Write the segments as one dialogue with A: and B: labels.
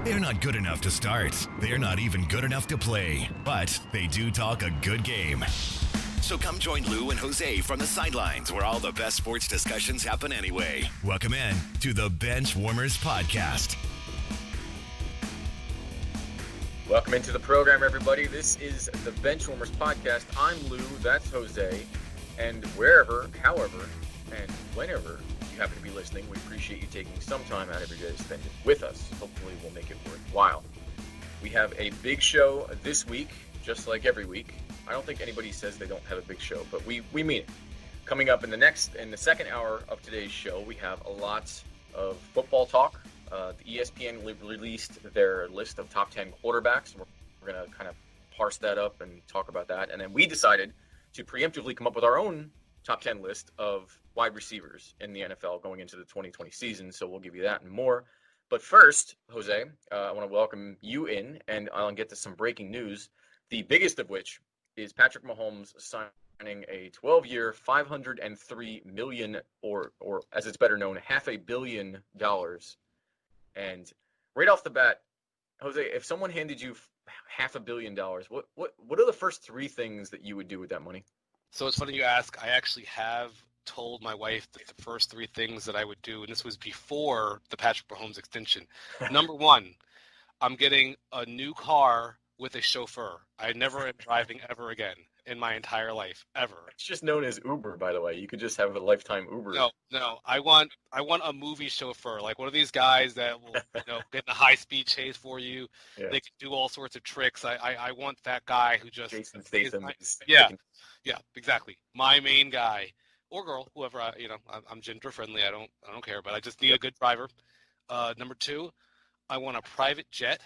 A: They're not good enough to start. They're not even good enough to play. But they do talk a good game. So come join Lou and Jose from the sidelines where all the best sports discussions happen anyway. Welcome in to the Benchwarmerz podcast.
B: Welcome into the program, everybody. This is the Benchwarmerz podcast. I'm Lou, that's Jose, and wherever, however, and whenever you happen to be listening, we appreciate you taking some time out of your day to spend it with us. Hopefully we'll make it worthwhile. We have a big show this week, just like every week. I don't think anybody says they don't have a big show, but we mean it. Coming up in the second hour of today's show, we have a lot of football talk. The ESPN released their list of top 10 quarterbacks. We're going to kind of parse that up and talk about that. And then we decided to preemptively come up with our own top 10 list of wide receivers in the NFL going into the 2020 season. So we'll give you that and more. But first, Jose, I want to welcome you in, and I'll get to some breaking news, the biggest of which is Patrick Mahomes signing a 12-year, $503 million, or as it's better known, $500 million. And right off the bat, Jose, if someone handed you $500 million, what are the first three things that you would do with that money?
C: So it's funny you ask. I actually have told my wife that the first three things that I would do, and this was before the Patrick Mahomes extension. Number one, I'm getting a new car with a chauffeur. I never am driving ever again in my entire life, ever.
B: It's just known as Uber, by the way. You could just have a lifetime Uber.
C: No. I want a movie chauffeur, like one of these guys that will, get in a high-speed chase for you. Yeah. They can do all sorts of tricks. I want that guy who just
B: Jason Statham.
C: Yeah, exactly. My main guy or girl, whoever. I'm gender friendly. I don't care, but I just need a good driver. Number two, I want a private jet.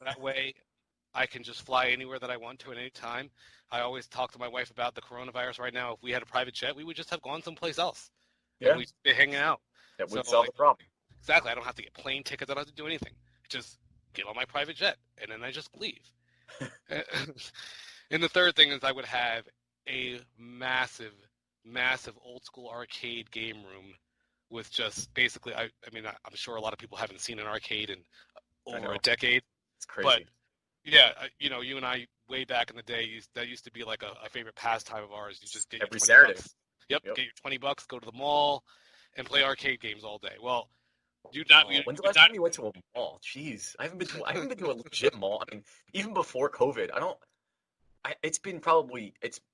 C: That way I can just fly anywhere that I want to at any time. I always talk to my wife about the coronavirus right now. If we had a private jet, we would just have gone someplace else. Yeah. And we'd be hanging out.
B: That would solve the problem.
C: Exactly. I don't have to get plane tickets. I don't have to do anything. Just get on my private jet, and then I just leave. And the third thing is I would have a massive old school arcade game room with just basically, I'm sure a lot of people haven't seen an arcade in over a decade.
B: It's crazy.
C: But yeah, you and I way back in the day, that used to be like a favorite pastime of ours. You just get
B: every Saturday.
C: Yep, get your $20, go to the mall, and play arcade games all day. Well,
B: when's the last time you went to a mall? Jeez, I haven't been to a legit mall. I mean, even before COVID, it's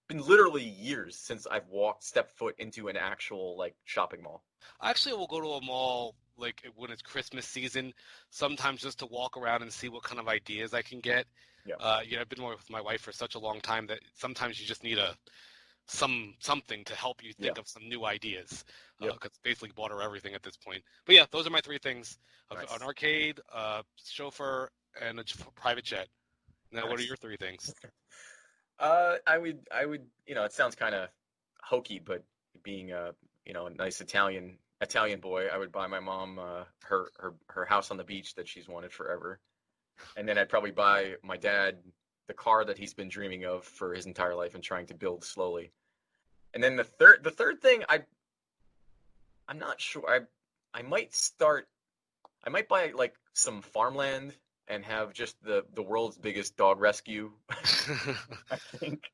B: been literally years since I've stepped foot into an actual shopping mall.
C: Actually, we'll go to a mall when it's Christmas season, sometimes just to walk around and see what kind of ideas I can get. Yeah. I've been with my wife for such a long time that sometimes you just need something to help you think of some new ideas. Because basically bought her everything at this point. But yeah, those are my three things: nice. An arcade, chauffeur, and a private jet. Now, What are your three things?
B: I would. It sounds kind of hokey, but being a nice Italian boy, I would buy my mom her house on the beach that she's wanted forever, and then I'd probably buy my dad the car that he's been dreaming of for his entire life and trying to build slowly. And then the third thing, I'm not sure. I might buy some farmland and have just the world's biggest dog rescue, I think.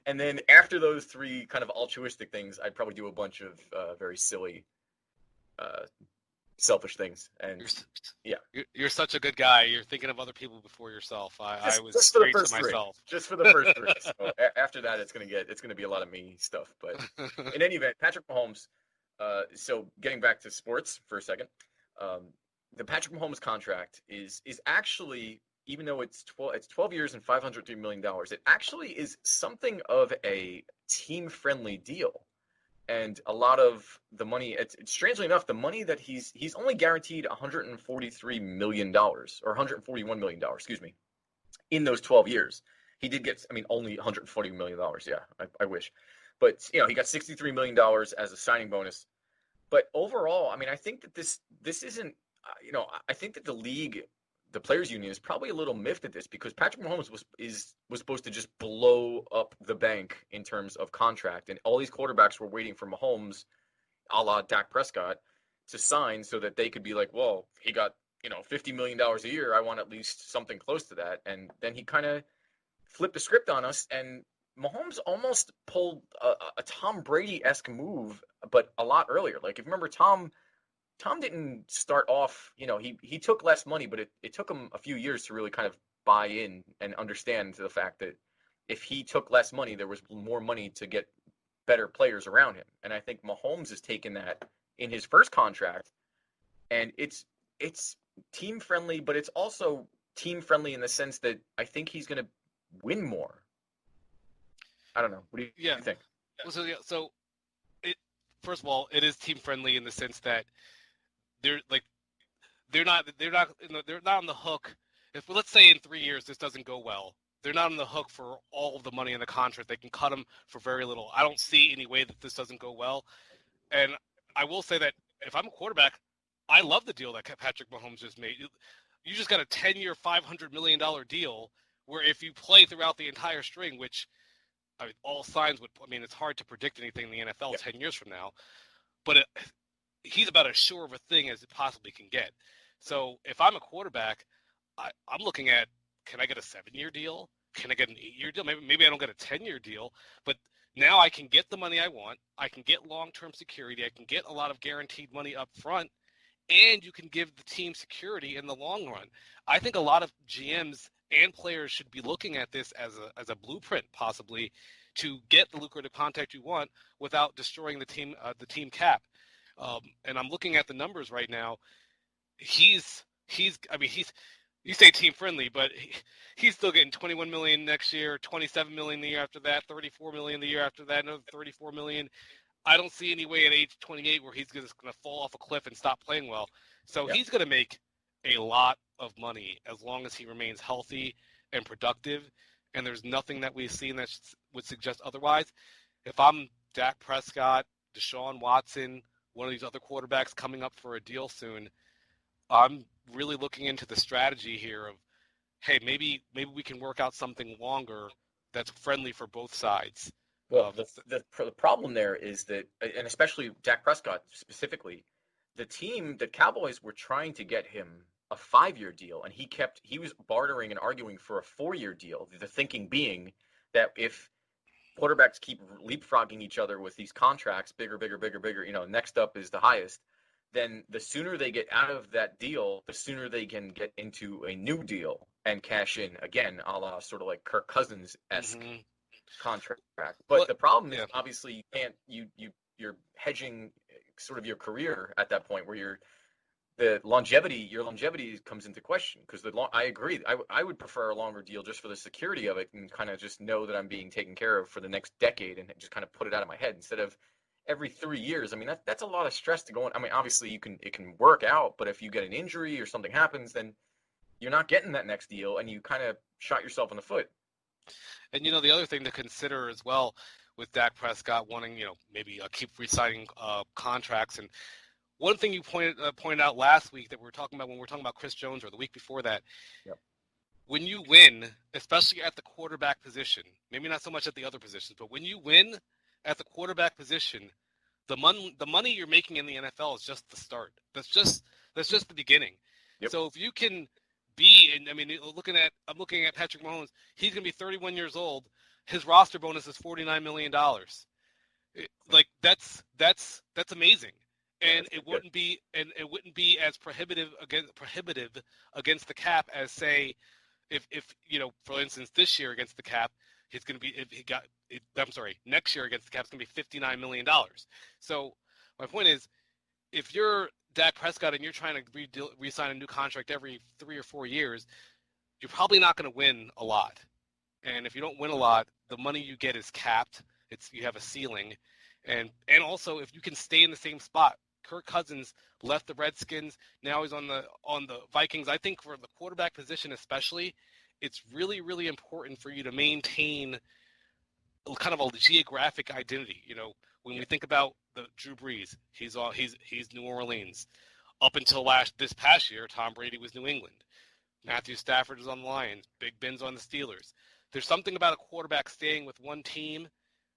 B: And then after those three kind of altruistic things, I'd probably do a bunch of very silly, selfish things. And
C: you're such a good guy. You're thinking of other people before yourself. I was
B: just for
C: straight
B: the first
C: to myself.
B: Just for the first three. So after that, it's gonna be a lot of me stuff. But in any event, Patrick Mahomes. So getting back to sports for a second, the Patrick Mahomes contract is actually, even though it's 12 years and $503 million, it actually is something of a team-friendly deal. And a lot of the money, it's strangely enough, the money that he's only guaranteed $143 million, or $141 million, excuse me, in those 12 years. He did get, only $140 million. Yeah, I wish. But, he got $63 million as a signing bonus. But overall, I think that this isn't, I think that the league, the players union, is probably a little miffed at this, because Patrick Mahomes was supposed to just blow up the bank in terms of contract, and all these quarterbacks were waiting for Mahomes, a la Dak Prescott, to sign so that they could be like, well, he got $50 million a year. I want at least something close to that. And then he kind of flipped the script on us, and Mahomes almost pulled a Tom Brady-esque move, but a lot earlier. Like, if you remember, Tom didn't start off, he took less money, but it took him a few years to really kind of buy in and understand the fact that if he took less money, there was more money to get better players around him. And I think Mahomes has taken that in his first contract, and it's team friendly, but it's also team friendly in the sense that I think he's going to win more. I don't know. What do you think?
C: So first of all, it is team friendly in the sense that they're not on the hook. If, let's say, in 3 years this doesn't go well, they're not on the hook for all of the money in the contract. They can cut them for very little. I don't see any way that this doesn't go well. And I will say that if I'm a quarterback, I love the deal that Patrick Mahomes just made. You just got a 10-year, $500 million deal where if you play throughout the entire string, which all signs would, it's hard to predict anything in the NFL 10 years from now, but he's about as sure of a thing as it possibly can get. So if I'm a quarterback, I'm looking at, can I get a 7-year deal? Can I get an 8-year deal? Maybe I don't get a 10-year deal, but now I can get the money I want. I can get long-term security. I can get a lot of guaranteed money up front, and you can give the team security in the long run. I think a lot of GMs and players should be looking at this as a blueprint, possibly, to get the lucrative contract you want without destroying the team cap. And I'm looking at the numbers right now. You say team friendly, but he's still getting $21 million next year, $27 million the year after that, $34 million the year after that, another $34 million. I don't see any way at age 28 where he's just going to fall off a cliff and stop playing well. So he's going to make a lot of money as long as he remains healthy and productive. And there's nothing that we've seen that would suggest otherwise. If I'm Dak Prescott, Deshaun Watson, one of these other quarterbacks coming up for a deal soon, I'm really looking into the strategy here of, hey, maybe we can work out something longer that's friendly for both sides.
B: Well, the problem there is that, and especially Dak Prescott specifically, the Cowboys were trying to get him a 5-year deal, and he was bartering and arguing for a 4-year deal. The thinking being that if quarterbacks keep leapfrogging each other with these contracts, bigger, next up is the highest, then the sooner they get out of that deal, the sooner they can get into a new deal and cash in again, a la sort of like Kirk Cousins-esque contract. But the problem is obviously you can't you're hedging sort of your career at that point where your longevity comes into question, because I agree. I would prefer a longer deal just for the security of it and kind of just know that I'm being taken care of for the next decade and just kind of put it out of my head instead of every 3 years. That's a lot of stress to go on. Obviously it can work out, but if you get an injury or something happens, then you're not getting that next deal and you kind of shot yourself in the foot.
C: And the other thing to consider as well with Dak Prescott wanting, maybe keep re-signing contracts. And one thing you pointed out last week that we were talking about when we were talking about Chris Jones, or the week before that, when you win, especially at the quarterback position, maybe not so much at the other positions, but when you win at the quarterback position, the money you're making in the NFL is just the start. That's just the beginning. Yep. So if you can I'm looking at Patrick Mahomes. He's going to be 31 years old. His roster bonus is $49 million. That's amazing. And it wouldn't be as prohibitive against the cap as, say, if for instance, this year against the cap, he's going to be, next year against the cap, it's going to be $59 million. So my point is, if you're Dak Prescott and you're trying to re-sign a new contract every 3 or 4 years, you're probably not going to win a lot. And if you don't win a lot, the money you get is capped. You have a ceiling. And also, if you can stay in the same spot, Kirk Cousins left the Redskins. Now he's on the Vikings. I think for the quarterback position especially, it's really, really important for you to maintain kind of a geographic identity. When we think about the Drew Brees, he's New Orleans. Up until this past year, Tom Brady was New England. Matthew Stafford is on the Lions. Big Ben's on the Steelers. There's something about a quarterback staying with one team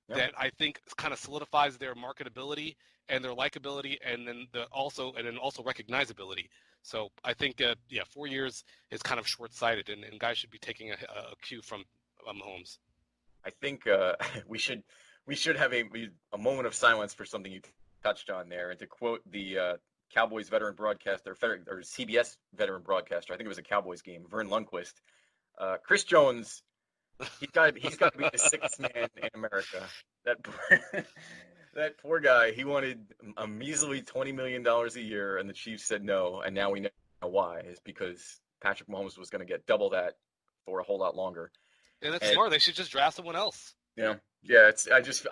C: that I think kind of solidifies their marketability and their likability, and then also recognizability. So I think, 4 years is kind of short-sighted, and guys should be taking a cue from Mahomes.
B: I think we should have a moment of silence for something you touched on there, and to quote the Cowboys veteran broadcaster or CBS veteran broadcaster, I think it was a Cowboys game, Vern Lundquist. Chris Jones, he's got to be the sixth man in America. That poor guy. He wanted a measly $20 million a year, and the Chiefs said no. And now we know why. Is because Patrick Mahomes was going to get double that for a whole lot longer.
C: And that's smart. They should just draft someone else.
B: Yeah.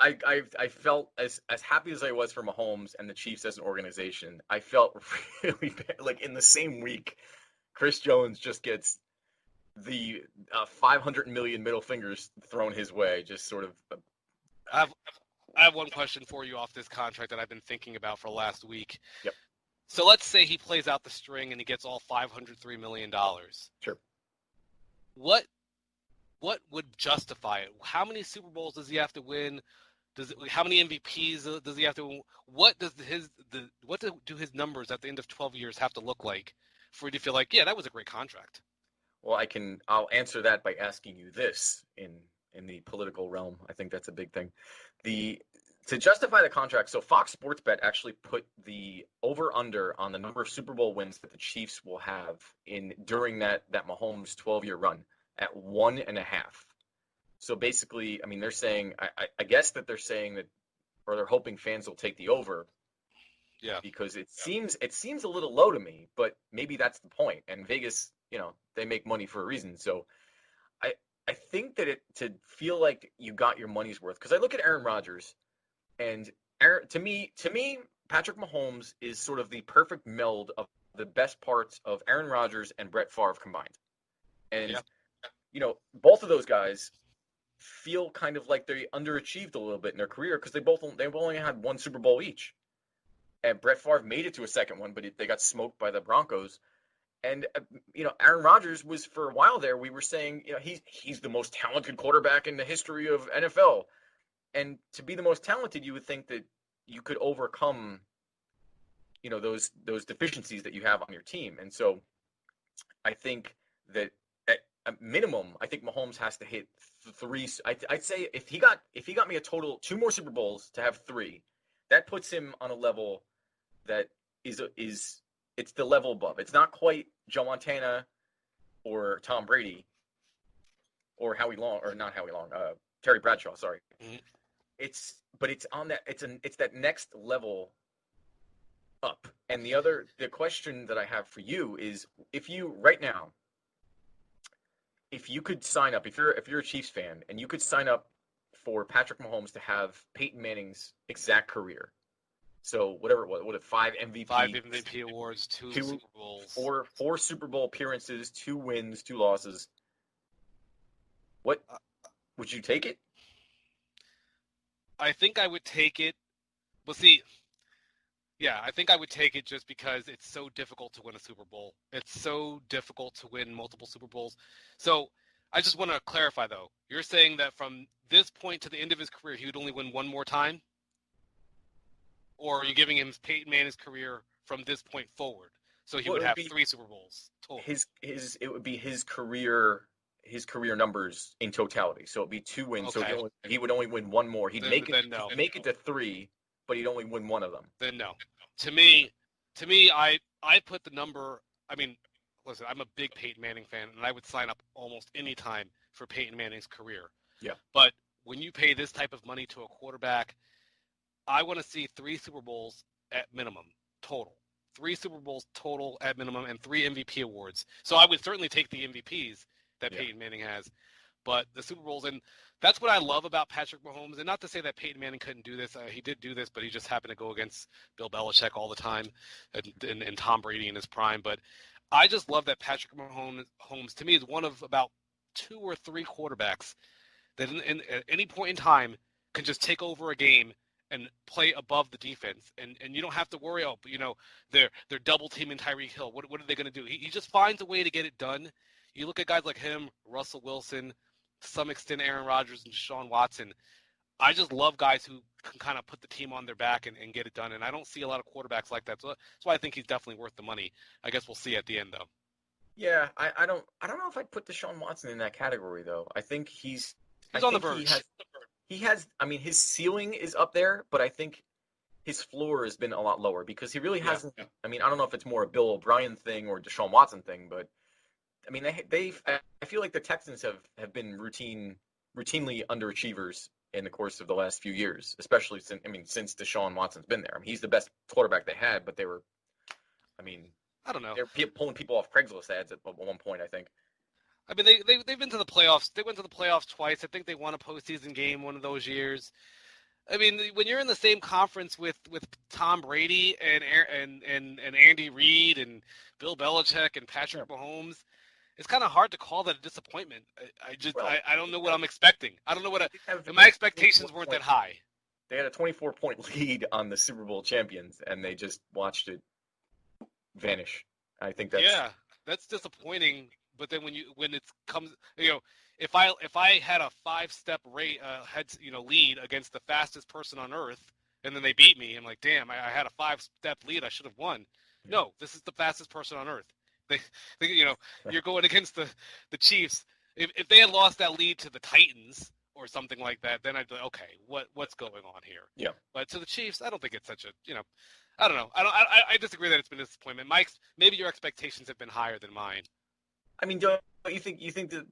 B: I felt as happy as I was for Mahomes and the Chiefs as an organization. I felt really bad. Like in the same week, Chris Jones just gets the 500 million middle fingers thrown his way. Just sort of.
C: I have one question for you off this contract that I've been thinking about for last week.
B: Yep.
C: So let's say he plays out the string and he gets all $503 million.
B: Sure.
C: What would justify it? How many Super Bowls does he have to win? How many MVPs does he have to win? What do his numbers at the end of 12 years have to look like for you to feel like, yeah, that was a great contract?
B: Well, I'll answer that by asking you this in the political realm. I think that's a big thing. To justify the contract, so Fox Sports Bet actually put the over-under on the number of Super Bowl wins that the Chiefs will have during that Mahomes 12-year run at 1.5. So basically, I mean, they're saying, I guess that they're saying that, or they're hoping fans will take the over.
C: Yeah.
B: Because it seems a little low to me, but maybe that's the point. And Vegas, they make money for a reason. So I think that to feel like you got your money's worth, because I look at Aaron Rodgers, and to me, Patrick Mahomes is sort of the perfect meld of the best parts of Aaron Rodgers and Brett Favre combined. And both of those guys feel kind of like they underachieved a little bit in their career because they've only had one Super Bowl each. And Brett Favre made it to a second one, but they got smoked by the Broncos. And, Aaron Rodgers was, for a while there, we were saying, he's the most talented quarterback in the history of NFL. And to be the most talented, you would think that you could overcome, those deficiencies that you have on your team. And so I think that at a minimum, I think Mahomes has to hit three. I'd say if he got me a total 2 more Super Bowls to have 3, that puts him on a level that is it's the level above. It's not quite Joe Montana or Tom Brady or Terry Bradshaw. Sorry, but it's on that. It's that next level up. And the question that I have for you is, if you could sign up, if you're a Chiefs fan and you could sign up for Patrick Mahomes to have Peyton Manning's exact career. So whatever it was, 5 MVP,
C: 5 MVP awards, 2 Super Bowls,
B: 4 Super Bowl appearances, 2 wins, 2 losses. What would you take it?
C: I think I would take it. Well, see, yeah, I think I would take it just because it's so difficult to win a Super Bowl. It's so difficult to win multiple Super Bowls. So I just want to clarify, though. You're saying that from this point to the end of his career, he would only win one more time? Or are you giving him Peyton Manning's career from this point forward? So he would have 3 Super Bowls total.
B: It would be his career numbers in totality. So it'd be 2 wins.
C: Okay.
B: So he would only win one more. He'd make it to 3, but he'd only win one of them.
C: Then no. To me, I put the number. I mean, listen, I'm a big Peyton Manning fan, and I would sign up almost any time for Peyton Manning's career.
B: Yeah.
C: But when you pay this type of money to a quarterback, I want to see 3 Super Bowls at minimum total. 3 Super Bowls total at minimum and 3 MVP awards. So I would certainly take the MVPs that Peyton Manning has. But the Super Bowls, and that's what I love about Patrick Mahomes. And not to say that Peyton Manning couldn't do this. He did do this, but he just happened to go against Bill Belichick all the time and Tom Brady in his prime. But I just love that Patrick Mahomes, to me, is one of about 2 or 3 quarterbacks that at any point in time can just take over a game and play above the defense, and you don't have to worry. They're double teaming Tyreek Hill. What are they going to do? He just finds a way to get it done. You look at guys like him, Russell Wilson, to some extent Aaron Rodgers and Deshaun Watson. I just love guys who can kind of put the team on their back and get it done. And I don't see a lot of quarterbacks like that. So that's why I think he's definitely worth the money. I guess we'll see at the end, though.
B: Yeah, I don't know if I'd put Deshaun Watson in that category though. I think
C: he's on the verge.
B: He has. I mean, his ceiling is up there, but I think his floor has been a lot lower because he really hasn't. Yeah. I mean, I don't know if it's more a Bill O'Brien thing or Deshaun Watson thing, but I mean, I feel like the Texans have been routinely underachievers in the course of the last few years, especially since Deshaun Watson's been there. I mean, he's the best quarterback they had, but
C: I don't know.
B: They're pulling people off Craigslist ads at one point, I think.
C: I mean, they've been to the playoffs. They went to the playoffs twice. I think they won a postseason game one of those years. I mean, when you're in the same conference with Tom Brady and Andy Reid and Bill Belichick and Patrick Mahomes, it's kind of hard to call that a disappointment. I don't know what I'm expecting. I don't know my expectations weren't that high.
B: They had a 24-point lead on the Super Bowl champions, and they just watched it vanish. I think
C: that's disappointing. But then when it comes, if I had a 5-step lead against the fastest person on earth, and then they beat me, I'm like, damn, I had a 5-step lead, I should have won. No, this is the fastest person on earth. You're going against the Chiefs. If they had lost that lead to the Titans or something like that, then I'd be like, okay, what's going on here? Yeah. But to the Chiefs, I don't think it's such a I don't know. I disagree that it's been a disappointment. Maybe your expectations have been higher than mine.
B: I mean, don't you think that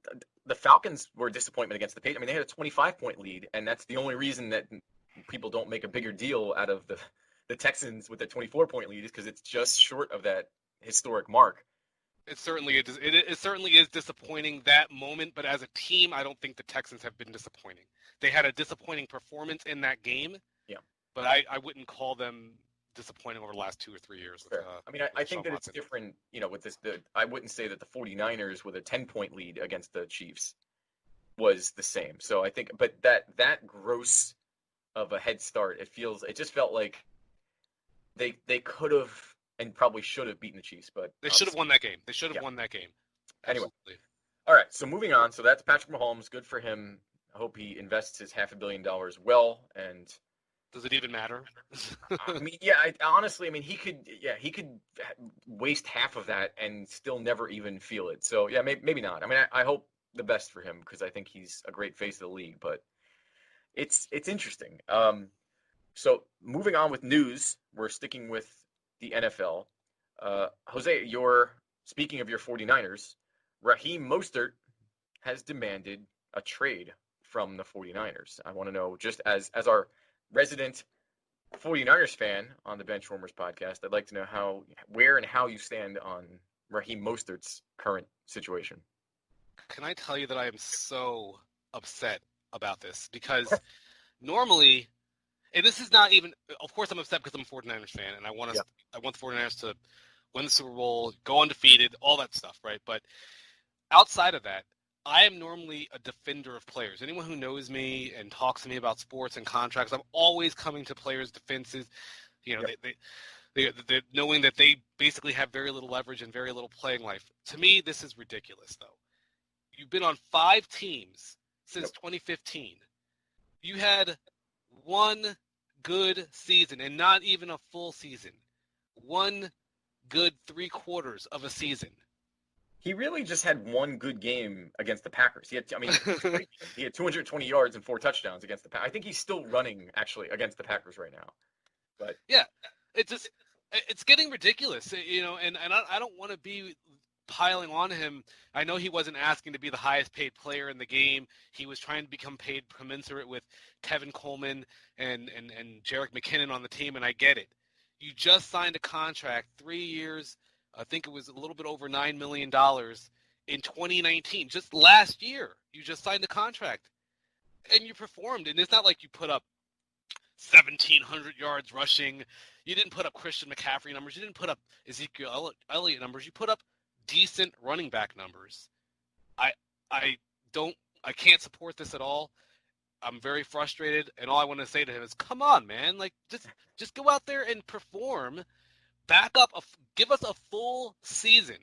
B: the Falcons were a disappointment against the Patriots? I mean, they had a 25-point lead, and that's the only reason that people don't make a bigger deal out of the Texans with a 24-point lead is because it's just short of that historic mark.
C: It certainly is disappointing that moment, but as a team, I don't think the Texans have been disappointing. They had a disappointing performance in that game. Yeah. But I wouldn't call them disappointing over the last 2 or 3 years.
B: I think that it's different, with this. I wouldn't say that the 49ers with a 10-point lead against the Chiefs was the same. So I think, but that gross of a head start, it just felt like they could have and probably should have beaten the Chiefs, but
C: they should have won that game. They should have won that game.
B: Absolutely. Anyway, all right. So moving on. So that's Patrick Mahomes. Good for him. I hope he invests his $500 million well. And
C: does it even matter?
B: I mean, yeah. Honestly, he could waste half of that and still never even feel it. So yeah, maybe not. I mean, I hope the best for him because I think he's a great face of the league. But it's interesting. So moving on with news, we're sticking with the NFL. Jose, speaking of your 49ers, Raheem Mostert has demanded a trade from the 49ers. I want to know, just as our resident 49ers fan on the Benchwarmerz podcast, I'd like to know where and how you stand on Raheem Mostert's current situation.
C: Can I tell you that I am so upset about this? Because normally, and this is not even, of course I'm upset because I'm a 49ers fan and I want the 49ers to win the Super Bowl, go undefeated, all that stuff, right? But outside of that, I am normally a defender of players. Anyone who knows me and talks to me about sports and contracts, I'm always coming to players' defenses. They knowing that they basically have very little leverage and very little playing life. To me, this is ridiculous, though. You've been on 5 teams since 2015. You had one good season, and not even a full season. One good 3/4 of a season.
B: He really just had one good game against the Packers. He had 220 yards and 4 touchdowns against the Packers. I think he's still running actually against the Packers right now. But
C: yeah, it's getting ridiculous, and I don't want to be piling on him. I know he wasn't asking to be the highest paid player in the game. He was trying to become paid commensurate with Tevin Coleman and Jerick McKinnon on the team, and I get it. You just signed a contract, 3 years, I think it was a little bit over $9 million in 2019. Just last year, you just signed a contract, and you performed. And it's not like you put up 1,700 yards rushing. You didn't put up Christian McCaffrey numbers. You didn't put up Ezekiel Elliott numbers. You put up decent running back numbers. I can't support this at all. I'm very frustrated, and all I want to say to him is, come on, man. Like, just go out there and perform. Back up, give us a full season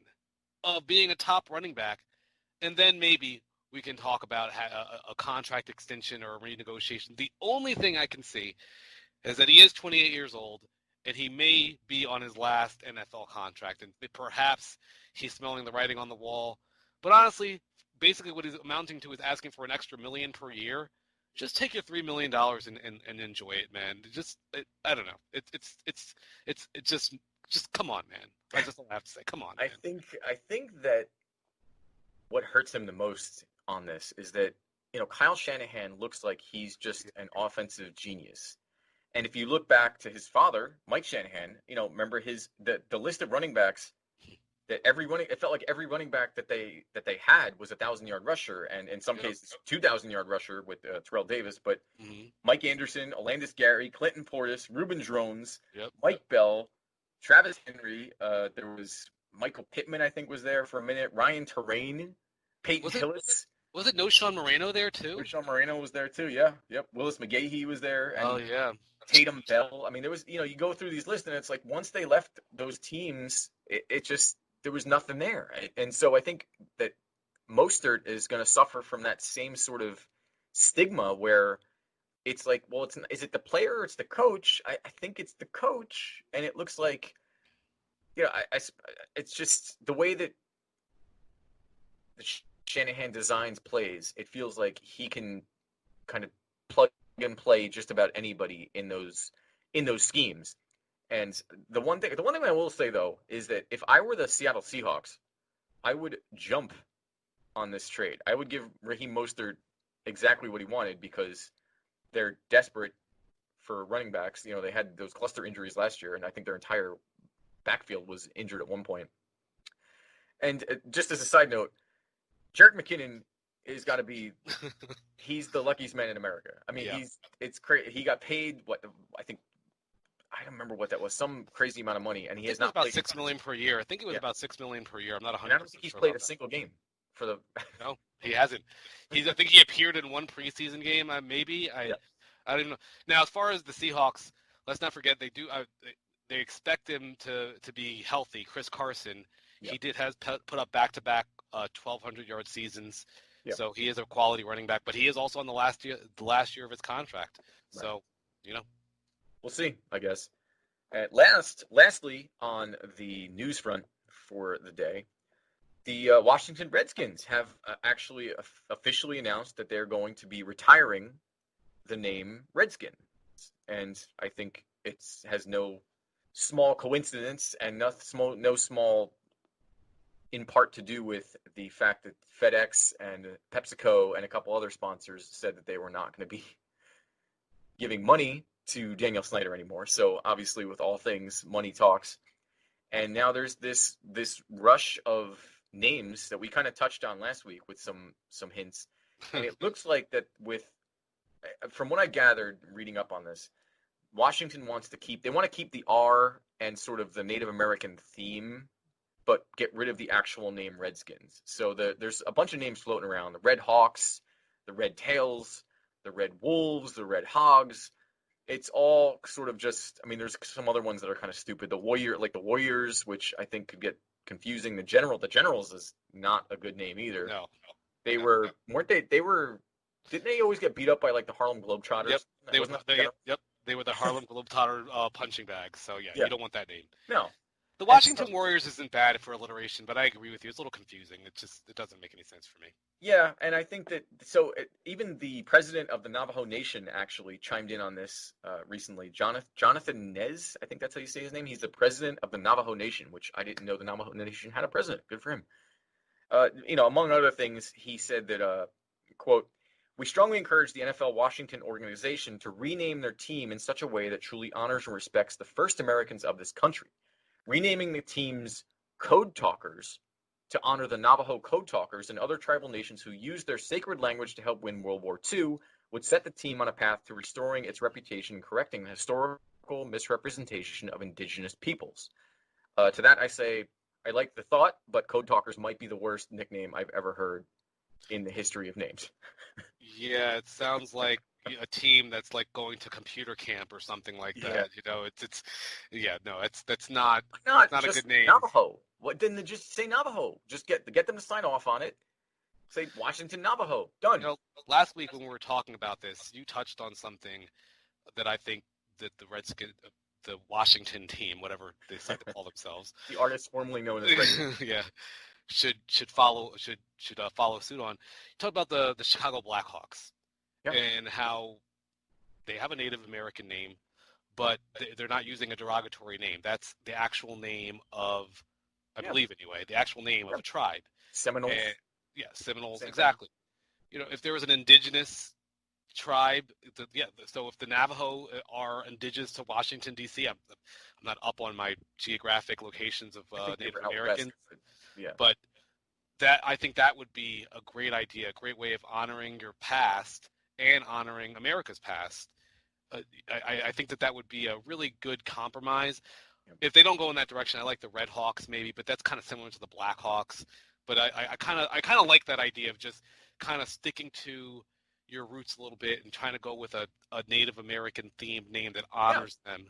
C: of being a top running back, and then maybe we can talk about a contract extension or a renegotiation. The only thing I can see is that he is 28 years old, and he may be on his last NFL contract, and perhaps he's smelling the writing on the wall. But honestly, basically what he's amounting to is asking for an extra $1 million per year. Just take your $3 million and enjoy it, man. I don't know. It's just come on, man. That's just all I have to say. Come on, man.
B: I think that what hurts him the most on this is that, Kyle Shanahan looks like he's just an offensive genius. And if you look back to his father, Mike Shanahan, remember the list of running backs that it felt like every running back that they had was 1,000-yard rusher, and in some cases 2,000-yard rusher with Terrell Davis. But Mike Anderson, Alandis Gary, Clinton Portis, Reuben Drones, Mike Bell, Travis Henry. There was Michael Pittman, I think, was there for a minute. Ryan Terrain, Peyton Hillis.
C: Was it No Sean Moreno there too?
B: No Sean Moreno was there too. Yeah. Yep. Willis McGahee was there. And Tatum Bell. I mean, there was, you go through these lists, and it's like once they left those teams, it just, there was nothing there. Right? And so I think that Mostert is going to suffer from that same sort of stigma where it's like, well, is it the player or it's the coach? I think it's the coach, and it looks like, it's just the way that the Shanahan designs plays. It feels like he can kind of plug and play just about anybody in those schemes. And the one thing I will say though is that if I were the Seattle Seahawks, I would jump on this trade. I would give Raheem Mostert exactly what he wanted because they're desperate for running backs. They had those cluster injuries last year, and I think their entire backfield was injured at one point. And just as a side note, Jerick McKinnon is got to be he's the luckiest man in America. I mean, it's crazy. He got paid I don't remember what that was, some crazy amount of money, and he has not
C: about $6 million per year. I think it was about $6 million per year. I'm not 100%.
B: I don't think he's played a single game for the.
C: No, he hasn't. I think he appeared in one preseason game, maybe. I don't even know. Now, as far as the Seahawks, let's not forget they do. They expect him to be healthy. Chris Carson, he has put up back-to-back 1,200-yard seasons. Yep. So he is a quality running back, but he is also on the last year of his contract. Right. So,
B: we'll see, I guess. Lastly, on the news front for the day, the Washington Redskins have actually officially announced that they're going to be retiring the name Redskins. And I think it has no small coincidence and no small in part to do with the fact that FedEx and PepsiCo and a couple other sponsors said that they were not going to be giving money to Daniel Snyder anymore. So obviously with all things, money talks. And now there's this rush of names that we kind of touched on last week with some hints. And it looks like that from what I gathered reading up on this, Washington wants to keep the R and sort of the Native American theme, but get rid of the actual name Redskins. So there's a bunch of names floating around: the Red Hawks, the Red Tails, the Red Wolves, the Red Hogs. It's all sort of just, I mean, there's some other ones that are kind of stupid. The Warriors, which I think could get confusing. The Generals is not a good name either.
C: No.
B: Didn't they always get beat up by like the Harlem Globetrotters?
C: Yep. They were the Harlem Globetrotter punching bags. So you don't want that name.
B: No.
C: The Washington Warriors isn't bad for alliteration, but I agree with you. It's a little confusing. It doesn't make any sense for me.
B: Yeah, and I think that even the president of the Navajo Nation actually chimed in on this recently. Jonathan Nez, I think that's how you say his name. He's the president of the Navajo Nation, which I didn't know the Navajo Nation had a president. Good for him. Among other things, he said that, quote, "We strongly encourage the NFL Washington organization to rename their team in such a way that truly honors and respects the first Americans of this country. Renaming the teams Code Talkers to honor the Navajo Code Talkers and other tribal nations who used their sacred language to help win World War II would set the team on a path to restoring its reputation and correcting the historical misrepresentation of indigenous peoples." To that I say, I like the thought, but Code Talkers might be the worst nickname I've ever heard in the history of names.
C: Yeah, it sounds like a team that's like going to computer camp or something like that. That's not a good name.
B: Navajo. What didn't they just say Navajo? Just get them to sign off on it. Say Washington Navajo. Done.
C: Last week when we were talking about this, you touched on something that I think that the Redskins, the Washington team, whatever they decide to call themselves,
B: the artist formerly known as Redskins,
C: yeah, should follow suit on. You talked about the Chicago Blackhawks and how they have a Native American name, but they're not using a derogatory name. That's the actual name of, I believe anyway, the actual name of a tribe.
B: Seminoles.
C: Seminoles, exactly. If there was an indigenous tribe, so if the Navajo are indigenous to Washington, D.C., I'm not up on my geographic locations of Native Americans, but I think that would be a great idea, a great way of honoring your past and honoring America's past. I think that would be a really good compromise. If they don't go in that direction, I like the Red Hawks maybe, but that's kind of similar to the Black Hawks. But I kind of like that idea of just kind of sticking to your roots a little bit and trying to go with a Native American themed name that honors them,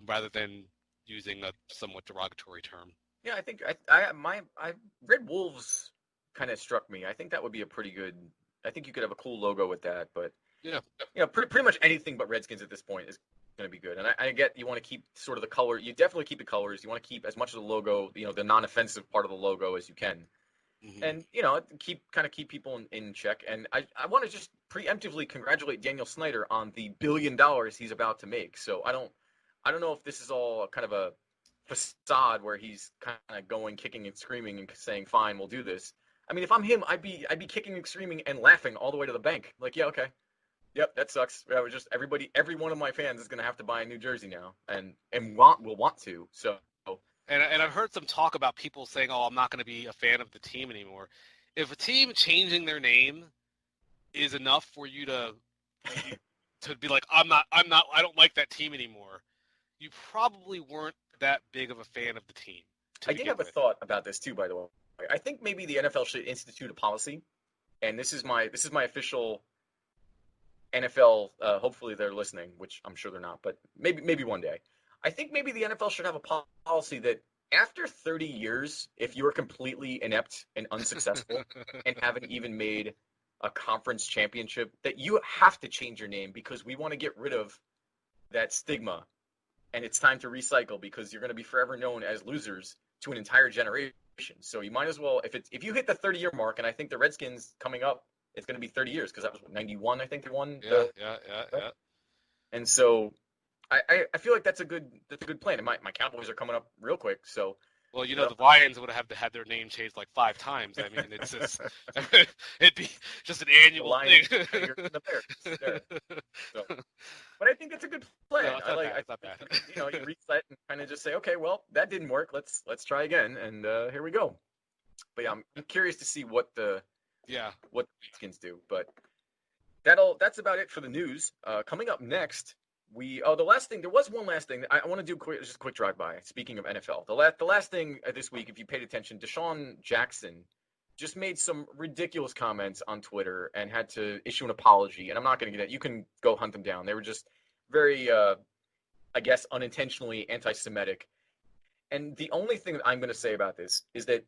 C: rather than using a somewhat derogatory term.
B: Yeah, I think I Red Wolves kind of struck me. I think that would be a pretty good. I think you could have a cool logo with that, but pretty much anything but Redskins at this point is going to be good. And I get you want to keep sort of the color. You definitely keep the colors. You want to keep as much of the logo, the non-offensive part of the logo as you can. Mm-hmm. And keep people in check. And I want to just preemptively congratulate Daniel Snyder on the $1 billion he's about to make. So I don't know if this is all kind of a facade where he's kind of going kicking and screaming and saying, "Fine, we'll do this." I mean, if I'm him, I'd be kicking and screaming and laughing all the way to the bank. Like, yeah, okay, yep, that sucks. Every one of my fans is gonna have to buy a new jersey now, and will want to. So.
C: And I've heard some talk about people saying, "Oh, I'm not going to be a fan of the team anymore." If a team changing their name is enough for you to be like, I don't like that team anymore," you probably weren't that big of a fan of the team.
B: I did have a thought about this too, by the way. I think maybe the NFL should institute a policy, and this is my official NFL. Hopefully they're listening, which I'm sure they're not, but maybe one day. I think maybe the NFL should have a policy that after 30 years, if you are completely inept and unsuccessful and haven't even made a conference championship, that you have to change your name because we want to get rid of that stigma. And it's time to recycle because you're going to be forever known as losers to an entire generation. So you might as well, if you hit the 30-year mark, and I think the Redskins coming up, it's going to be 30 years because that was 91, I think they won.
C: Yeah.
B: And so I feel like that's a good plan. And my Cowboys are coming up real quick, so.
C: Well, the Lions would have to have their name changed like 5 times. I mean, it's just it'd be just an annual
B: Lions,
C: thing.
B: The Bears. So. But I think it's a good plan.
C: No, it's not bad.
B: You reset and kind of just say, okay, well, that didn't work. Let's try again, and here we go. But yeah, I'm curious to see what the Redskins do. But that's about it for the news. Coming up next. There was one last thing. I want to do just a quick drive-by. Speaking of NFL, the last thing this week, if you paid attention, Deshaun Jackson just made some ridiculous comments on Twitter and had to issue an apology. And I'm not going to get it. You can go hunt them down. They were just very, I guess, unintentionally anti-Semitic. And the only thing that I'm going to say about this is that,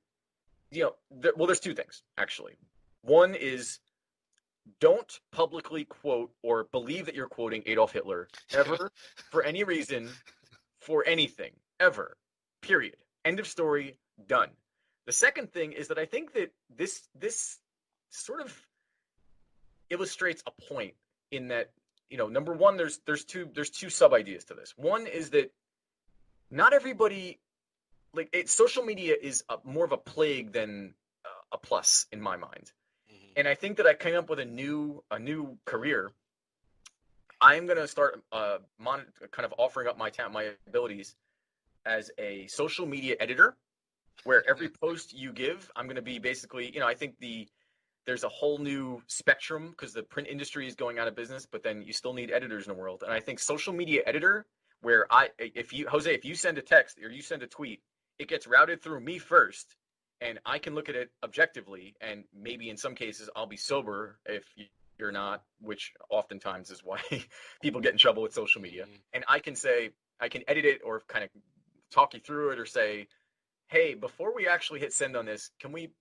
B: there's 2 things, actually. One is, don't publicly quote or believe that you're quoting Adolf Hitler ever for any reason, for anything, ever, period. End of story, done. The second thing is that I think that this sort of illustrates a point in that, number one, there's two sub ideas to this. One is that not everybody, social media is more of a plague than a plus in my mind. And I think that I came up with a new career. I'm going to start kind of offering up my abilities as a social media editor, where every post you give, I'm going to be basically, I think there's a whole new spectrum because the print industry is going out of business, but then you still need editors in the world. And I think social media editor, where if you send a text or you send a tweet, it gets routed through me first. And I can look at it objectively, and maybe in some cases I'll be sober if you're not, which oftentimes is why people get in trouble with social media. Mm-hmm. And I can edit it or kind of talk you through it or say, hey, before we actually hit send on this, can we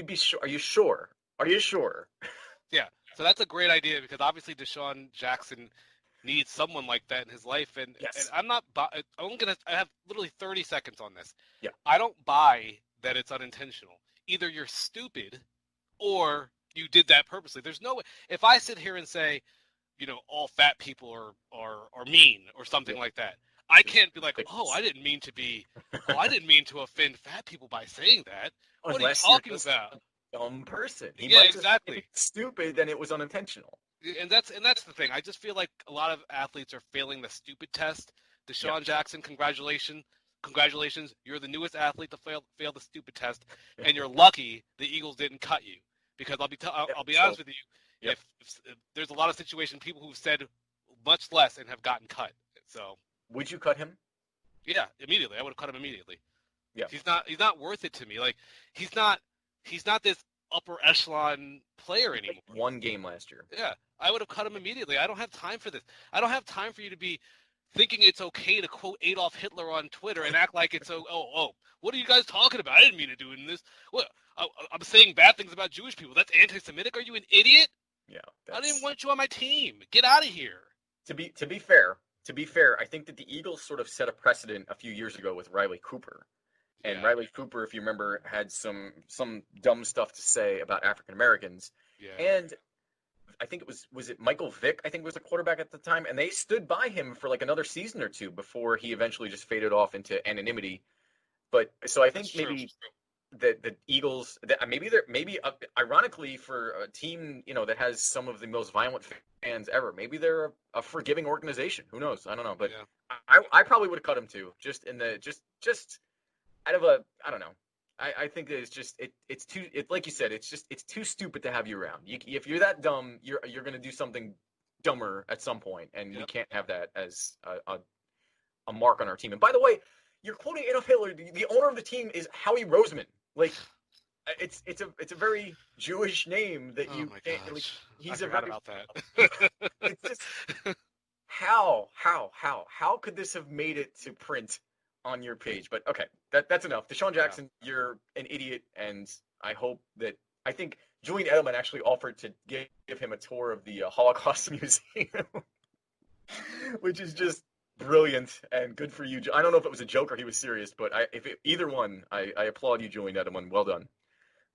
B: be sure? Are you sure? Are you sure?
C: Yeah. So that's a great idea because obviously Deshaun Jackson needs someone like that in his life, and
B: Yes.
C: I'm not. I have literally 30 seconds on this.
B: Yeah.
C: I don't buy that it's unintentional. Either you're stupid, or you did that purposely. There's no way. If I sit here and say, all fat people are mean or something like that, I can't be like, I didn't mean to offend fat people by saying that. What are you talking about?
B: A dumb person. He
C: Yeah,
B: might
C: exactly.
B: If it's stupid, then it was unintentional.
C: And that's the thing. I just feel like a lot of athletes are failing the stupid test. Deshaun Jackson, congratulations. You're the newest athlete to fail the stupid test, and you're lucky the Eagles didn't cut you. Because I'll be honest with you, if there's a lot of situations, people who've said much less and have gotten cut. So
B: would you cut him?
C: Yeah, immediately. I would have cut him immediately.
B: Yeah,
C: he's not worth it to me. Like he's not this upper echelon player anymore.
B: One game last year.
C: Yeah, I would have cut him immediately. I don't have time for this. I don't have time for you to be thinking it's okay to quote Adolf Hitler on Twitter and act like it's what are you guys talking about? I didn't mean to do this. What? I'm saying bad things about Jewish people. That's anti-Semitic. Are you an idiot?
B: Yeah.
C: I didn't even want you on my team. Get out of here.
B: To be fair, I think that the Eagles sort of set a precedent a few years ago with Riley Cooper. And Riley Cooper, if you remember, had some dumb stuff to say about African Americans. Yeah. And I think was it Michael Vick, I think was the quarterback at the time, and they stood by him for like another season or two before he eventually just faded off into anonymity. But so I think maybe the Eagles, ironically for a team, that has some of the most violent fans ever, maybe they're a forgiving organization. Who knows? I don't know. But I probably would have cut him too, just in the just out of I don't know. I think that it's too like you said, it's too stupid to have you around. If you're that dumb, you're going to do something dumber at some point, and we can't have that as a mark on our team. And by the way, you're quoting Adolf Hitler. The owner of the team is Howie Roseman. Like, it's a very Jewish name that you can't. Like, he's
C: I forgot about that.
B: It's just how could this have made it to print on your page? But okay, that's enough. Deshaun Jackson, you're an idiot, and I think Julian Edelman actually offered to give him a tour of the Holocaust Museum, which is just brilliant and good for you. I don't know if it was a joke or he was serious, but either one, I applaud you, Julian Edelman. Well done.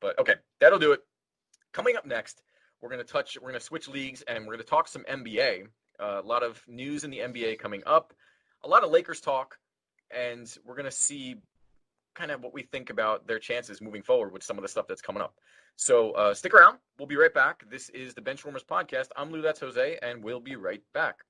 B: But okay, that'll do it. Coming up next, we're going to switch leagues, and we're going to talk some NBA. A lot of news in the NBA coming up, a lot of Lakers talk, and we're going to see kind of what we think about their chances moving forward with some of the stuff that's coming up. So stick around. We'll be right back. This is the Benchwarmerz podcast. I'm Lou, that's Jose, and we'll be right back.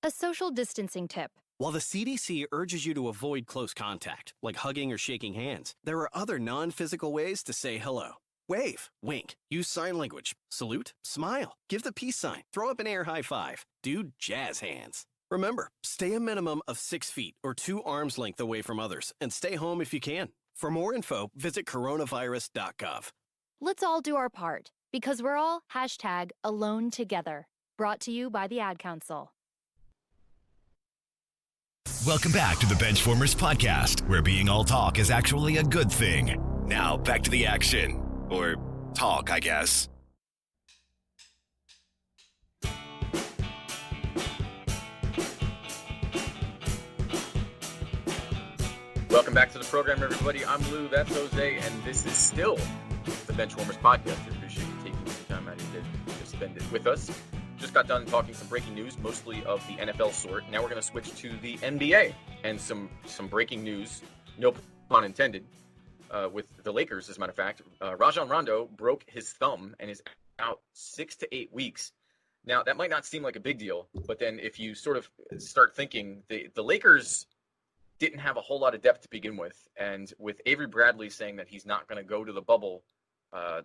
D: A social distancing tip.
E: While the CDC urges you to avoid close contact, like hugging or shaking hands, there are other non-physical ways to say hello. Wave, wink, use sign language, salute, smile, give the peace sign, throw up an air high five, do jazz hands. Remember, stay a minimum of 6 feet or 2 arms length away from others, and stay home if you can. For more info, visit coronavirus.gov.
D: Let's all do our part, because we're all #AloneTogether. Brought to you by the Ad Council.
A: Welcome back to the Benchwarmers podcast, where being all talk is actually a good thing. Now, back to the action. Or talk, I guess.
B: Welcome back to the program, everybody. I'm Lou, that's Jose, and this is still the Benchwarmers podcast. I appreciate you taking some time out of your day to spend it with us. Just got done talking some breaking news, mostly of the NFL sort. Now we're going to switch to the NBA and some breaking news, no pun intended, with the Lakers, as a matter of fact. Rajon Rondo broke his thumb and is out 6 to 8 weeks. Now, that might not seem like a big deal, but then if you sort of start thinking, the Lakers didn't have a whole lot of depth to begin with, and with Avery Bradley saying that he's not going to go to the bubble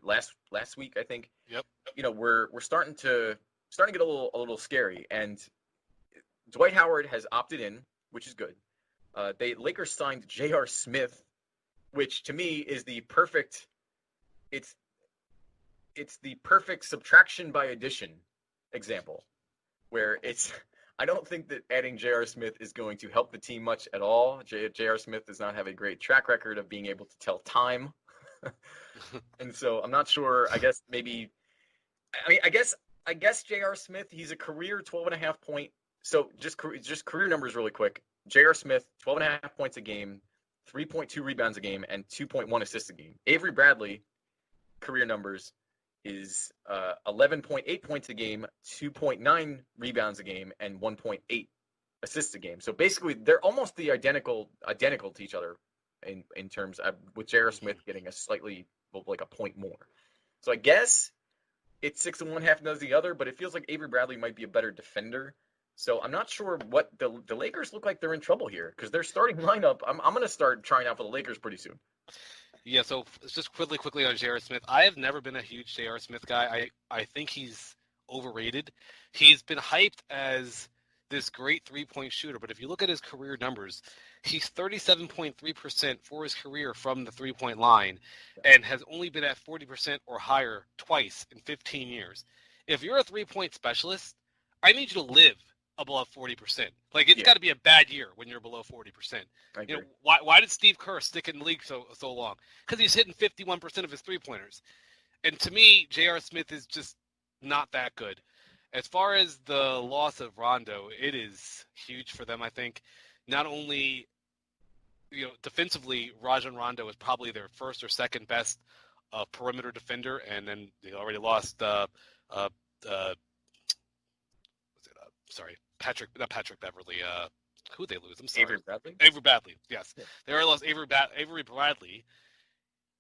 B: last week, I think.
C: Yep.
B: We're starting to get a little scary, and Dwight Howard has opted in, which is good. Lakers signed J.R. Smith, which to me is the perfect. It's the perfect subtraction by addition example, where I don't think that adding J.R. Smith is going to help the team much at all. J.R. Smith does not have a great track record of being able to tell time. And so I'm not sure. I guess maybe. I mean, I guess J.R. Smith. He's a career 12.5 point. So just career numbers really quick. J.R. Smith 12.5 points a game, 3.2 rebounds a game, and 2.1 assists a game. Avery Bradley career numbers is 11.8 points a game, 2.9 rebounds a game, and 1.8 assists a game. So basically, they're almost the identical to each other in terms of, with J.R. Smith getting a slightly like a point more. So I guess it's 6 and 1, half does the other, but it feels like Avery Bradley might be a better defender. So I'm not sure what the Lakers look like. They're in trouble here because their starting lineup. I'm going to start trying out for the Lakers pretty soon.
C: Yeah, so just quickly on J.R. Smith. I have never been a huge J.R. Smith guy. I think he's overrated. He's been hyped as this great three-point shooter, but if you look at his career numbers, he's 37.3% for his career from the three-point line and has only been at 40% or higher twice in 15 years. If you're a three-point specialist, I need you to live above 40%. Like, it's got to be a bad year when you're below 40%. You know, why did Steve Kerr stick in the league so long? Because he's hitting 51% of his three-pointers. And to me, J.R. Smith is just not that good. As far as the loss of Rondo, it is huge for them, I think. Not only, defensively, Rajon Rondo is probably their first or second best perimeter defender, and then they already lost not Patrick Beverly. Who'd they lose? I'm sorry.
B: Avery Bradley?
C: Avery Bradley, yes. Yeah. They already lost Avery Bradley.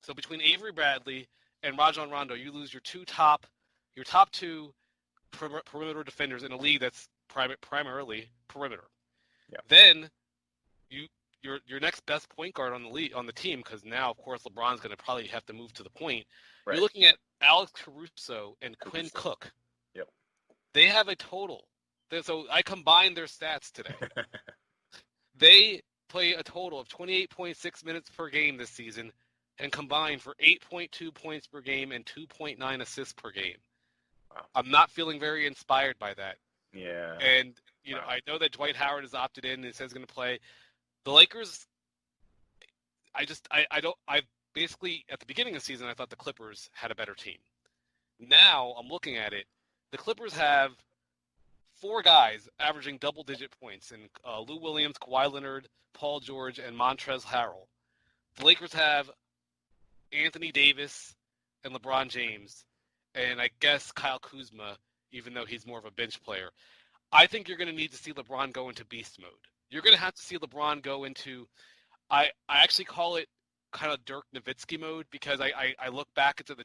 C: So between Avery Bradley and Rajon Rondo, you lose your top two perimeter defenders in a league that's primarily perimeter.
B: Yeah.
C: Then your next best point guard on the team, because now of course LeBron's going to probably have to move to the point. Right. You're looking at Alex Caruso and Quinn Cook.
B: Yep.
C: They have a total. So I combined their stats today. They play a total of 28.6 minutes per game this season and combined for 8.2 points per game and 2.9 assists per game. Wow. I'm not feeling very inspired by that.
B: Yeah.
C: And, I know that Dwight Howard has opted in and says he's going to play. The Lakers, I basically, at the beginning of the season, I thought the Clippers had a better team. Now I'm looking at it. The Clippers have 4 guys averaging double-digit points in Lou Williams, Kawhi Leonard, Paul George, and Montrezl Harrell. The Lakers have Anthony Davis and LeBron James, and I guess Kyle Kuzma, even though he's more of a bench player. I think you're going to need to see LeBron go into beast mode. You're going to have to see LeBron go into I actually call it kind of Dirk Nowitzki mode, because I look back into the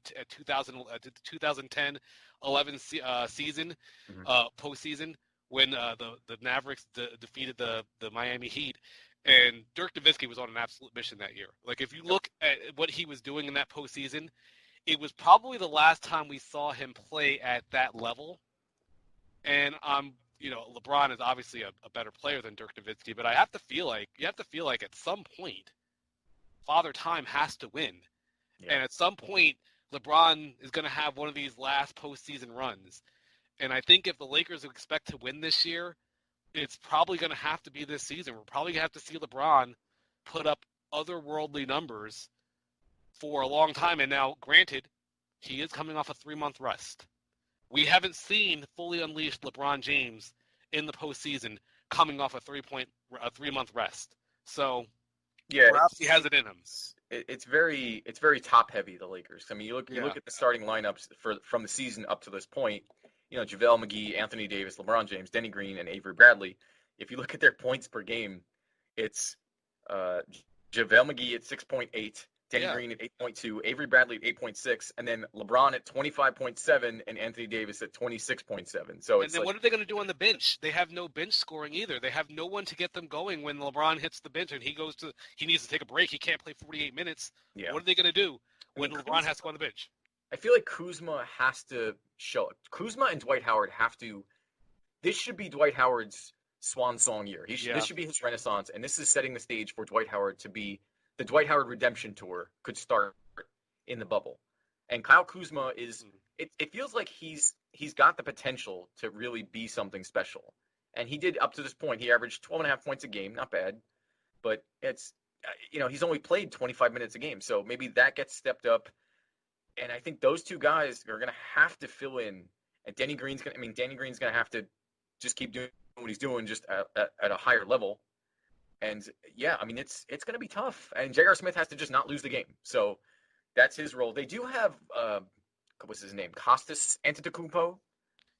C: 2010-11 season, postseason, when the Mavericks defeated the Miami Heat, and Dirk Nowitzki was on an absolute mission that year. Like, if you look at what he was doing in that postseason, it was probably the last time we saw him play at that level. And LeBron is obviously a better player than Dirk Nowitzki, but you have to feel like at some point, Father Time has to win. Yeah. And at some point, LeBron is going to have one of these last postseason runs. And I think if the Lakers expect to win this year, it's probably going to have to be this season. We're probably going to have to see LeBron put up otherworldly numbers for a long time. And now, granted, he is coming off a 3-month rest. We haven't seen fully unleashed LeBron James in the postseason coming off a 3-month rest. So
B: yeah,
C: perhaps he has it in him.
B: It's very top heavy, the Lakers. I mean, you look at the starting lineups from the season up to this point. JaVale McGee, Anthony Davis, LeBron James, Denny Green, and Avery Bradley. If you look at their points per game, it's JaVale McGee at 6.8, Denny Green at 8.2, Avery Bradley at 8.6, and then LeBron at 25.7 and Anthony Davis at 26.7. So
C: and then what are they going to do on the bench? They have no bench scoring either. They have no one to get them going when LeBron hits the bench and he needs to take a break. He can't play 48 minutes. Yeah. What are they going to do when LeBron has to go on the bench?
B: I feel like Kuzma has to show it. Kuzma and Dwight Howard have to. This should be Dwight Howard's swan song year. This should be his renaissance, and this is setting the stage for Dwight Howard to be. The Dwight Howard redemption tour could start in the bubble. And Kyle Kuzma is it feels like he's got the potential to really be something special. And he did up to this point. He averaged 12.5 points a game, not bad. But he's only played 25 minutes a game, so maybe that gets stepped up. And I think those two guys are going to have to fill in. And Danny Green's going to have to just keep doing what he's doing, just at a higher level. And yeah, I mean, it's going to be tough. And J.R. Smith has to just not lose the game. So that's his role. They do have, what's his name? Kostas Antetokounmpo,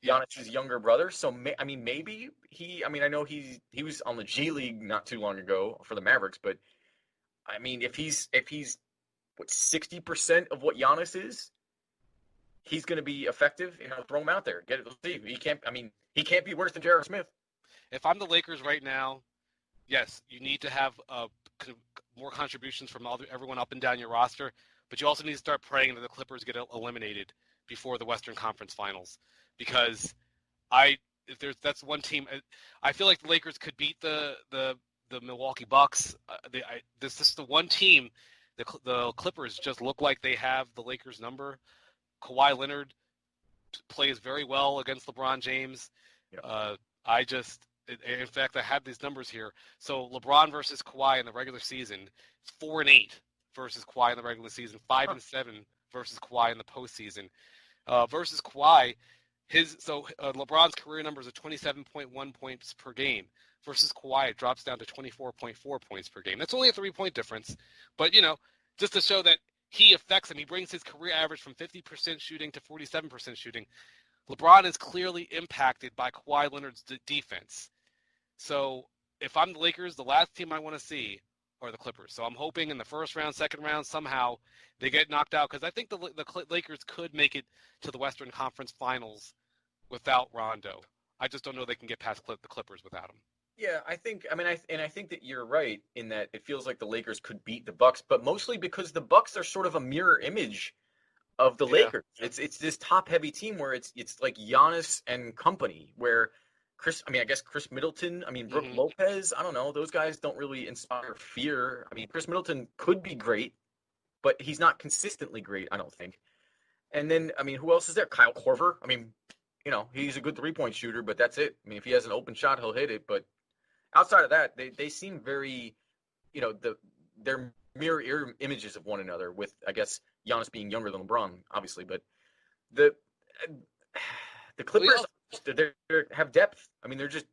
B: Giannis's younger brother. So, maybe I know he was on the G League not too long ago for the Mavericks, but I mean, if he's 60% of what Giannis is, he's going to be effective. Throw him out there. Let's see. He can't be worse than J.R. Smith.
C: If I'm the Lakers right now, yes, you need to have more contributions from everyone up and down your roster, but you also need to start praying that the Clippers get eliminated before the Western Conference Finals, because that's one team. I feel like the Lakers could beat the Milwaukee Bucks. This is the one team. The Clippers just look like they have the Lakers' number. Kawhi Leonard plays very well against LeBron James. Yep. In fact, I have these numbers here. So LeBron versus Kawhi in the regular season, 4-8 versus Kawhi in the regular season, 5-7 versus Kawhi in the postseason. Versus Kawhi, LeBron's career numbers are 27.1 points per game. Versus Kawhi, it drops down to 24.4 points per game. That's only a 3-point difference. But, just to show that he affects him, he brings his career average from 50% shooting to 47% shooting. LeBron is clearly impacted by Kawhi Leonard's defense. So if I'm the Lakers, the last team I want to see are the Clippers. So I'm hoping in the first round, second round, somehow they get knocked out, because I think the Lakers could make it to the Western Conference Finals without Rondo. I just don't know they can get past the Clippers without him.
B: Yeah, I think that you're right in that it feels like the Lakers could beat the Bucks, but mostly because the Bucks are sort of a mirror image of the Lakers. It's this top-heavy team where it's like Giannis and company, where Chris Middleton, Brook Lopez, I don't know, those guys don't really inspire fear. Chris Middleton could be great, but he's not consistently great, I don't think. And then, who else is there? Kyle Korver. He's a good three-point shooter, but that's it. If he has an open shot, he'll hit it. But outside of that, they seem very, they're mirror images of one another, with, I guess, Giannis being younger than LeBron, obviously. But the Clippers, they have depth.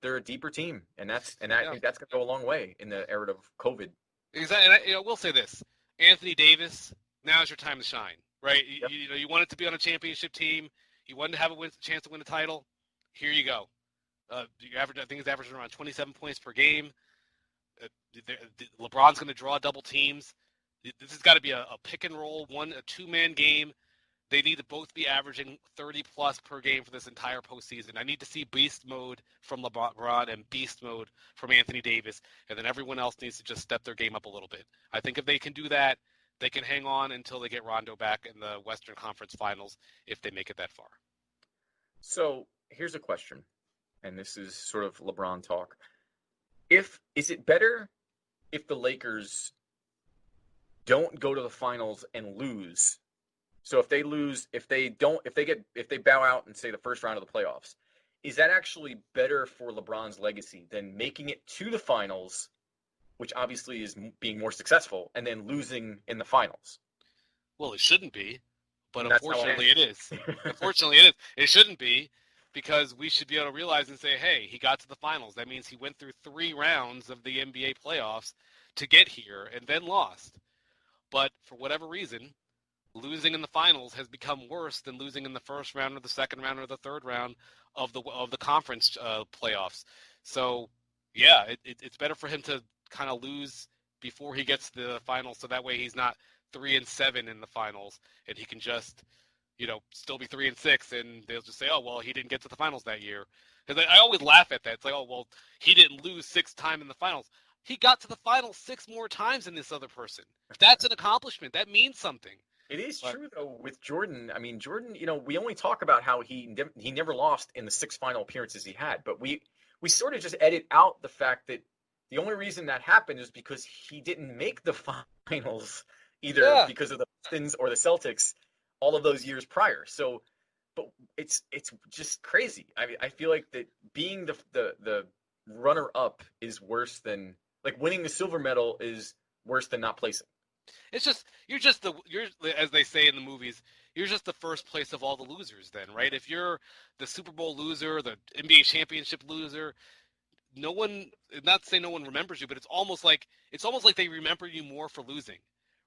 B: They're a deeper team, and I think that's going to go a long way in the era of COVID.
C: Exactly. And I will say this: Anthony Davis, now's your time to shine, right? Yep. You wanted to be on a championship team. You wanted to have a chance to win a title. Here you go. I think he's averaging around 27 points per game. LeBron's going to draw double teams. This has got to be a pick and roll, a two-man game. They need to both be averaging 30-plus per game for this entire postseason. I need to see beast mode from LeBron and beast mode from Anthony Davis, and then everyone else needs to just step their game up a little bit. I think if they can do that, they can hang on until they get Rondo back in the Western Conference Finals, if they make it that far.
B: So here's a question, and this is sort of LeBron talk. Is it better if the Lakers don't go to the finals and lose? So if they lose, if they bow out in, say, the first round of the playoffs, is that actually better for LeBron's legacy than making it to the finals, which obviously is being more successful, and then losing in the finals?
C: Well, it shouldn't be, but unfortunately it is. Unfortunately it is. It shouldn't be, because we should be able to realize and say, hey, he got to the finals. That means he went through 3 rounds of the NBA playoffs to get here and then lost. But for whatever reason, losing in the finals has become worse than losing in the first round or the second round or the third round of the conference playoffs. So, yeah, it's better for him to kind of lose before he gets to the finals, so that way he's not 3-7 in the finals, and he can just, still be 3-6, and they'll just say, oh, well, he didn't get to the finals that year. Because I always laugh at that. It's like, oh, well, he didn't lose 6 times in the finals. He got to the finals 6 more times than this other person. That's an accomplishment. That means something.
B: It is true, though, with Jordan. Jordan, we only talk about how he never lost in the 6 final appearances he had, but we sort of just edit out the fact that the only reason that happened is because he didn't make the finals, either because of the Pistons or the Celtics all of those years prior. So, but it's just crazy. I feel like that being the runner-up is worse than, like, winning the silver medal is worse than not placing.
C: It's just you're as they say in the movies, you're just the first place of all the losers then, right? If you're the Super Bowl loser, the NBA championship loser, no one, not to say no one remembers you, but it's almost like they remember you more for losing.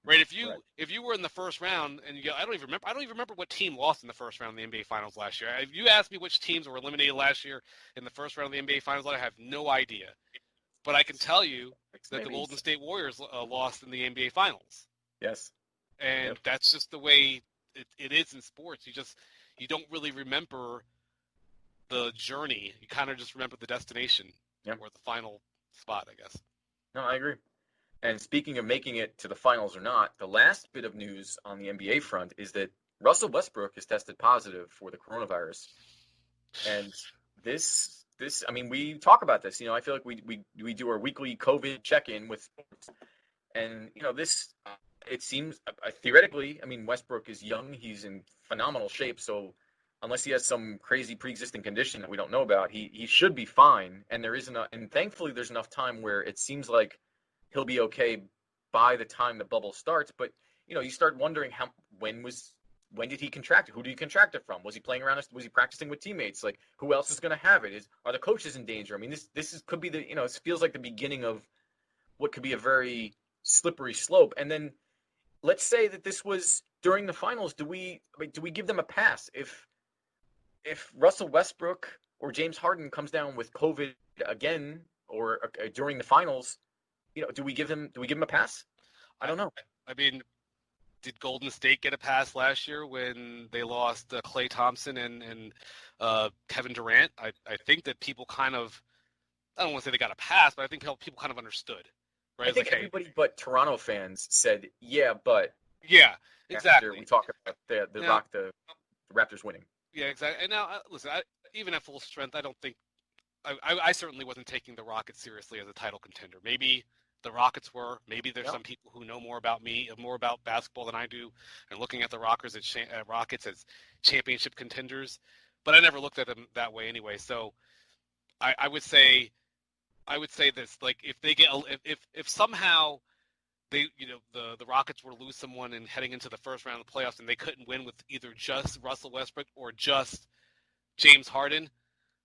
C: Right? If you were in the first round and you go, I don't even remember what team lost in the first round of the NBA Finals last year. If you asked me which teams were eliminated last year in the first round of the NBA Finals, I have no idea. But I can tell you that the Golden State Warriors lost in the NBA Finals.
B: Yes.
C: And that's just the way it is in sports. You don't really remember the journey. You kind of just remember the destination or the final spot, I guess.
B: No, I agree. And speaking of making it to the finals or not, the last bit of news on the NBA front is that Russell Westbrook has tested positive for the coronavirus. And this, I mean, we talk about this. I feel like we do our weekly COVID check-in with sports. And, this, it seems, theoretically, I mean, Westbrook is young. He's in phenomenal shape. So unless he has some crazy pre-existing condition that we don't know about, he should be fine. And and thankfully there's enough time where it seems like he'll be okay by the time the bubble starts. But, you start wondering when did he contract it? Who did he contract it from? Was he playing around? Was he practicing with teammates? Like, who else is going to have it? Are the coaches in danger? I mean, could be it feels like the beginning of what could be a very slippery slope. And then let's say that this was during the finals. Do we give them a pass if Russell Westbrook or James Harden comes down with COVID again or during the finals? Do we give him a pass? I don't know.
C: I mean, did Golden State get a pass last year when they lost Klay Thompson and Kevin Durant? I think that people kind of, I don't want to say they got a pass, but I think people kind of understood. Right?
B: I think everybody but Toronto fans said, yeah, but.
C: Yeah, exactly.
B: After we talk about the Raptors winning.
C: Yeah, exactly. And now, listen, even at full strength, I don't think I certainly wasn't taking the Rockets seriously as a title contender. Maybe the Rockets were. Maybe there's some people who know more about basketball than I do, and looking at the Rockets as championship contenders. But I never looked at them that way anyway. So I would say this: like if they get if somehow they the Rockets were to lose someone and heading into the first round of the playoffs and they couldn't win with either just Russell Westbrook or just James Harden,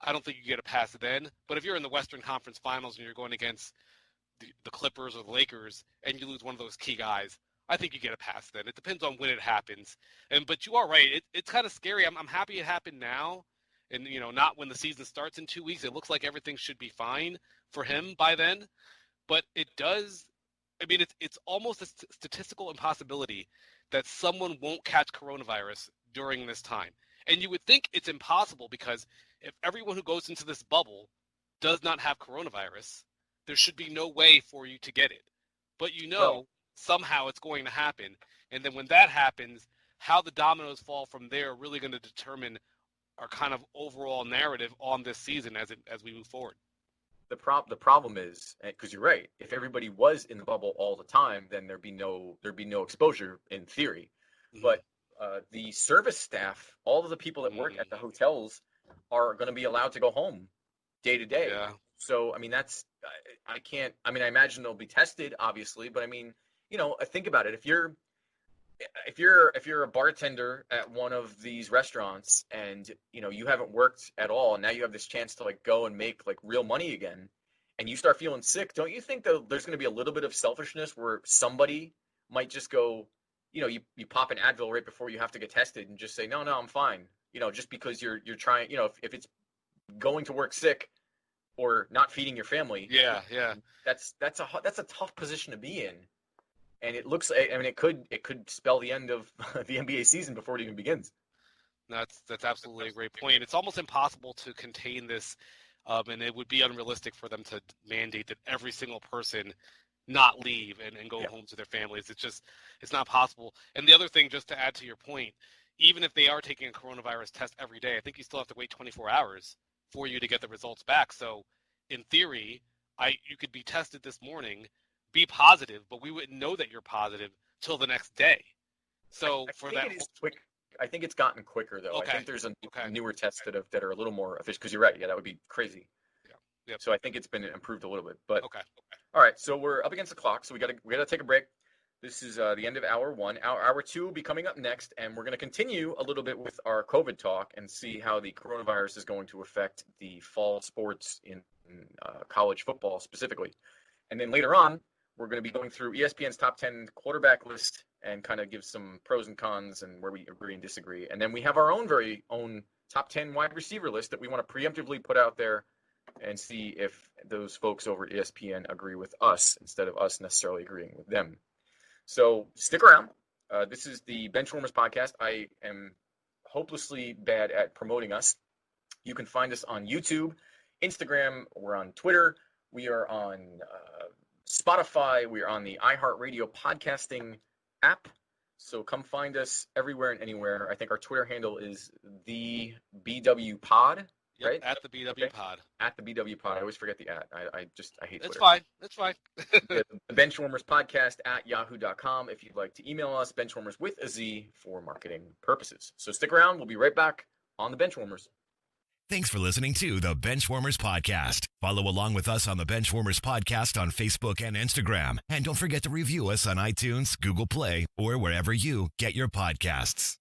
C: I don't think you get a pass then. But if you're in the Western Conference Finals and you're going against the Clippers or the Lakers and you lose one of those key guys, I think you get a pass then. It depends on when it happens. But you are right. It's kind of scary. I'm happy it happened now and, not when the season starts in 2 weeks. It looks like everything should be fine for him by then. But it does – I mean, it's almost a statistical impossibility that someone won't catch coronavirus during this time. And you would think it's impossible because if everyone who goes into this bubble does not have coronavirus, there should be no way for you to get it. But somehow it's going to happen. And then when that happens, how the dominoes fall from there are really going to determine our kind of overall narrative on this season as we move forward.
B: The problem is, because you're right, if everybody was in the bubble all the time, then there'd be no exposure in theory. Mm-hmm. But the service staff, all of the people that work at the hotels are going to be allowed to go home day to day.
C: Yeah.
B: So, I mean, I imagine they'll be tested, obviously, but I mean, think about it. If you're a bartender at one of these restaurants and, you haven't worked at all, and now you have this chance to go and make real money again, and you start feeling sick, don't you think that there's going to be a little bit of selfishness where somebody might just go, you pop an Advil right before you have to get tested and just say, no, I'm fine. Just because you're trying, if it's going to work sick or not feeding your family.
C: Yeah.
B: That's a tough position to be in. And it looks, I mean, it could spell the end of the NBA season before it even begins.
C: That's absolutely a great point. It's almost impossible to contain this, and it would be unrealistic for them to mandate that every single person not leave and go home to their families. It's not possible. And the other thing, just to add to your point, even if they are taking a coronavirus test every day, I think you still have to wait 24 hours for you to get the results back. So in theory, you could be tested this morning, be positive, but we wouldn't know that you're positive till the next day. So
B: I think it's gotten quicker though.
C: Okay.
B: I think there's newer tests that are a little more efficient. Because you're right, that would be crazy.
C: Yeah.
B: So I think it's been improved a little bit. But
C: okay.
B: All right, so we're up against the clock, so we gotta take a break. This is the end of hour one. Hour two will be coming up next, and we're going to continue a little bit with our COVID talk and see how the coronavirus is going to affect the fall sports in college football specifically. And then later on, we're going to be going through ESPN's top 10 quarterback list and kind of give some pros and cons and where we agree and disagree. And then we have our own very own top 10 wide receiver list that we want to preemptively put out there and see if those folks over at ESPN agree with us instead of us necessarily agreeing with them. So stick around. This is the Benchwarmerz podcast. I am hopelessly bad at promoting us. You can find us on YouTube, Instagram. We're on Twitter. We are on Spotify. We are on the iHeartRadio podcasting app. So come find us everywhere and anywhere. I think our Twitter handle is the BW Pod.
C: Yep,
B: right?
C: at the BW Pod.
B: At the BW Pod. I always forget the at. I hate
C: It's
B: Twitter.
C: It's fine.
B: The Benchwarmerz podcast at yahoo.com if you'd like to email us, Benchwarmerz with a Z for marketing purposes. So stick around. We'll be right back on the Benchwarmerz.
A: Thanks for listening to the Benchwarmers Podcast. Follow along with us on the Benchwarmers Podcast on Facebook and Instagram. And don't forget to review us on iTunes, Google Play, or wherever you get your podcasts.